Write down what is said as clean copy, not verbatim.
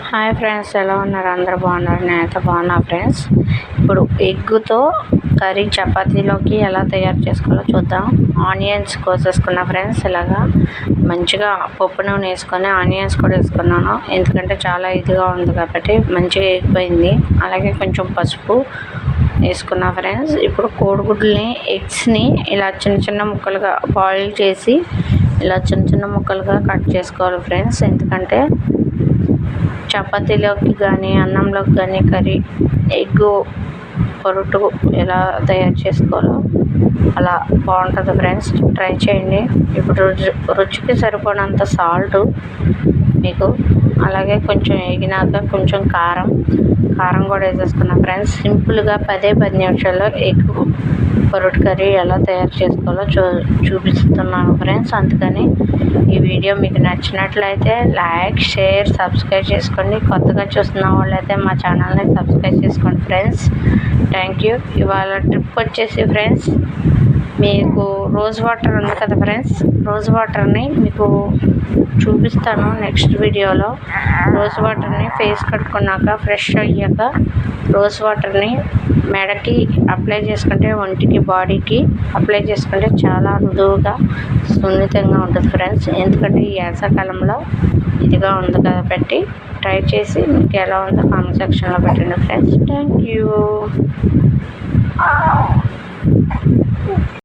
Hi friends, ఎలా ఉన్నారు? అందరూ బాగున్నారు? నేనైతే బాగున్నా ఫ్రెండ్స్. ఇప్పుడు ఎగ్గుతో కర్రీ చపాతీలోకి ఎలా తయారు చేసుకోవాలో చూద్దాం. ఆనియన్స్ కోసేసుకున్నా ఫ్రెండ్స్. ఇలాగా మంచిగా పప్పు నూనె వేసుకొని ఆనియన్స్ కూడా వేసుకున్నాను, ఎందుకంటే చాలా ఇదిగా ఉంది కాబట్టి మంచిగా ఎగిపోయింది. అలాగే కొంచెం పసుపు వేసుకున్నా ఫ్రెండ్స్. ఇప్పుడు కోడిగుడ్లని ఎగ్స్ని ఇలా చిన్న చిన్న ముక్కలుగా బాయిల్ చేసి ఇలా చిన్న చిన్న ముక్కలుగా కట్ చేసుకోవాలి ఫ్రెండ్స్. ఎందుకంటే చపాతీలోకి కానీ అన్నంలోకి కానీ కర్రీ ఎగ్గు పొరుటు ఎలా తయారు చేసుకోవాలో అలా బాగుంటుంది ఫ్రెండ్స్. ట్రై చేయండి. ఇప్పుడు రుచికి సరిపడినంత సాల్టు మీకు, అలాగే కొంచెం వేగినాక కొంచెం కారం కూడా వేసేసుకున్నాం ఫ్రెండ్స్. సింపుల్గా 10 నిమిషాల్లో ఎగ్ పొరుటు కర్రీ ఎలా తయారు చేసుకోవాలో చూపిస్తున్నాను ఫ్రెండ్స్. అందుకని ఈ వీడియో మీకు నచ్చినట్లయితే లైక్, షేర్, సబ్స్క్రైబ్ చేసుకోండి. కొత్తగా చూస్తున్న వాళ్ళైతే మా ఛానల్ని సబ్స్క్రైబ్ చేసుకోండి ఫ్రెండ్స్. Thank you. ఇవాళ ట్రిప్ వచ్చేసి ఫ్రెండ్స్, మీకు రోజ్ వాటర్ ఉంది కదా ఫ్రెండ్స్, రోజ్ వాటర్ని మీకు చూపిస్తాను నెక్స్ట్ వీడియోలో. రోజ్ వాటర్ని ఫేస్ కట్టుకున్నాక ఫ్రెష్ అయ్యాక రోజ్ వాటర్ని మెడకి అప్లై చేసుకుంటే, ఒంటికి బాడీకి అప్లై చేసుకుంటే చాలా మృదువుగా సున్నితంగా ఉంటుంది ఫ్రెండ్స్. ఎందుకంటే ఈ వేసవకాలంలో ఇదిగా ఉంది కాబట్టి ట్రై చేసి మీకు ఎలా ఉందో కామెంట్ సెక్షన్లో పెట్టండి ఫ్రెండ్స్. Thank you.